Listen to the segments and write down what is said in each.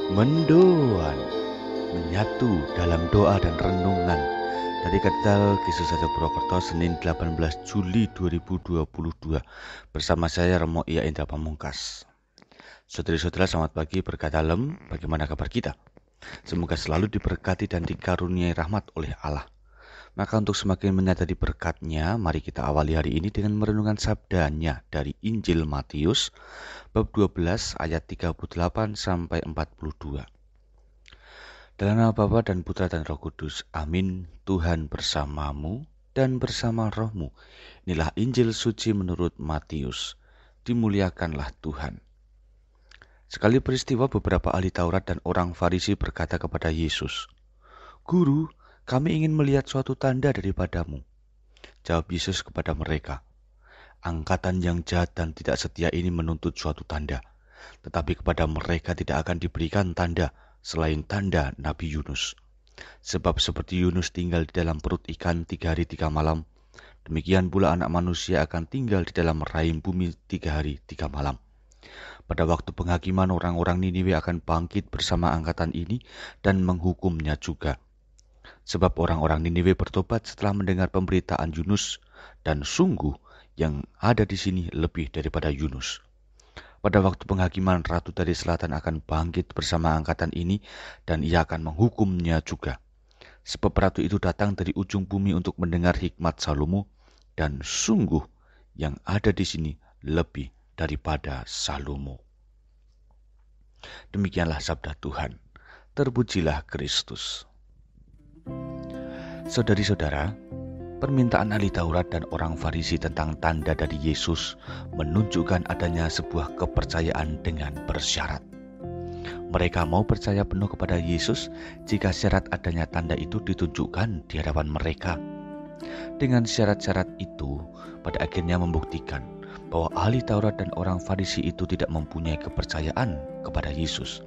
Mendoan, menyatu dalam doa dan renungan dari Katedral Yesus Saja Purwokerto, Senin 18 Juli 2022 bersama saya Remo Ia Indra Pamungkas. Saudara-saudara, selamat pagi, berkat dalam. Bagaimana kabar kita? Semoga selalu diberkati dan dikaruniai rahmat oleh Allah. Maka untuk semakin menyadari berkatnya, mari kita awali hari ini dengan merenungkan sabdanya dari Injil Matius bab 12 ayat 38 sampai 42. Dalam nama Bapa dan Putra dan Roh Kudus, amin. Tuhan bersamamu dan bersama rohmu. Inilah Injil suci menurut Matius. Dimuliakanlah Tuhan. Sekali peristiwa, beberapa ahli Taurat dan orang Farisi berkata kepada Yesus, "Guru, kami ingin melihat suatu tanda daripadamu." Jawab Yesus kepada mereka, "Angkatan yang jahat dan tidak setia ini menuntut suatu tanda, tetapi kepada mereka tidak akan diberikan tanda selain tanda Nabi Yunus. Sebab seperti Yunus tinggal di dalam perut ikan 3 hari 3 malam, demikian pula Anak Manusia akan tinggal di dalam rahim bumi 3 hari 3 malam. Pada waktu penghakiman, orang-orang Niniwe akan bangkit bersama angkatan ini dan menghukumnya juga. Sebab orang-orang Niniwe bertobat setelah mendengar pemberitaan Yunus, dan sungguh yang ada di sini lebih daripada Yunus. Pada waktu penghakiman, Ratu dari Selatan akan bangkit bersama angkatan ini dan ia akan menghukumnya juga. Sebab Ratu itu datang dari ujung bumi untuk mendengar hikmat Salomo, dan sungguh yang ada di sini lebih daripada Salomo." Demikianlah sabda Tuhan. Terpujilah Kristus. Saudari-saudara, permintaan ahli Taurat dan orang Farisi tentang tanda dari Yesus menunjukkan adanya sebuah kepercayaan dengan bersyarat. Mereka mau percaya penuh kepada Yesus jika syarat adanya tanda itu ditunjukkan di hadapan mereka. Dengan syarat-syarat itu, pada akhirnya membuktikan bahwa ahli Taurat dan orang Farisi itu tidak mempunyai kepercayaan kepada Yesus.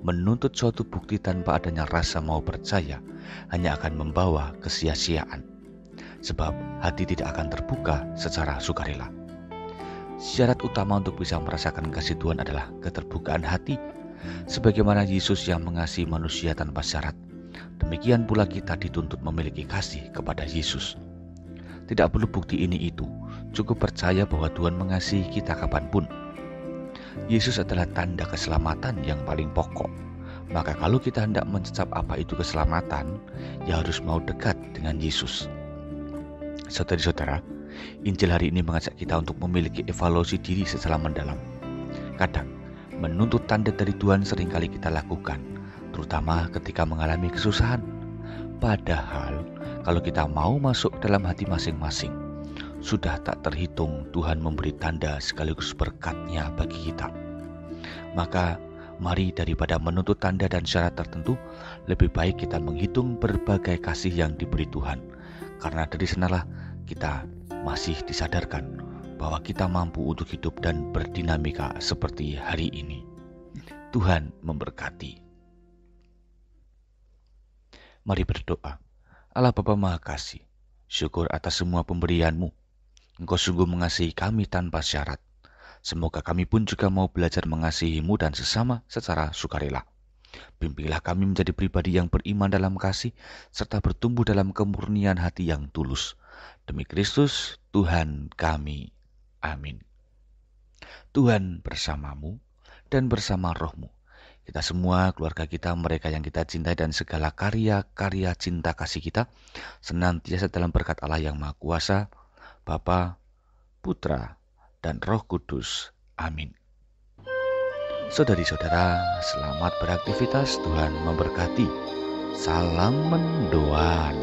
Menuntut suatu bukti tanpa adanya rasa mau percaya hanya akan membawa kesia-siaan, sebab hati tidak akan terbuka secara sukarela. Syarat utama untuk bisa merasakan kasih Tuhan adalah keterbukaan hati. Sebagaimana Yesus yang mengasihi manusia tanpa syarat, demikian pula kita dituntut memiliki kasih kepada Yesus. Tidak perlu bukti ini itu, cukup percaya bahwa Tuhan mengasihi kita kapanpun. Yesus adalah tanda keselamatan yang paling pokok. Maka kalau kita hendak mencecap apa itu keselamatan, ya harus mau dekat dengan Yesus. Saudara-saudara, Injil hari ini mengajak kita untuk memiliki evaluasi diri secara mendalam. Kadang, menuntut tanda dari Tuhan seringkali kita lakukan, terutama ketika mengalami kesusahan. Padahal, kalau kita mau masuk dalam hati masing-masing, sudah tak terhitung Tuhan memberi tanda sekaligus berkat-Nya bagi kita. Maka, mari daripada menuntut tanda dan syarat tertentu, lebih baik kita menghitung berbagai kasih yang diberi Tuhan. Karena dari sanalah kita masih disadarkan bahwa kita mampu untuk hidup dan berdinamika seperti hari ini. Tuhan memberkati. Mari berdoa. Allah Bapa Maha Kasih, syukur atas semua pemberian-Mu. Engkau sungguh mengasihi kami tanpa syarat. Semoga kami pun juga mau belajar mengasihi-Mu dan sesama secara sukarela. Bimbinglah kami menjadi pribadi yang beriman dalam kasih, serta bertumbuh dalam kemurnian hati yang tulus. Demi Kristus, Tuhan kami. Amin. Tuhan bersamamu dan bersama rohmu. Kita semua, keluarga kita, mereka yang kita cintai, dan segala karya-karya cinta kasih kita, senantiasa dalam berkat Allah yang Maha Kuasa, Bapa, Putra, dan Roh Kudus. Amin. Saudari-saudara, selamat beraktivitas. Tuhan memberkati. Salam mendoan.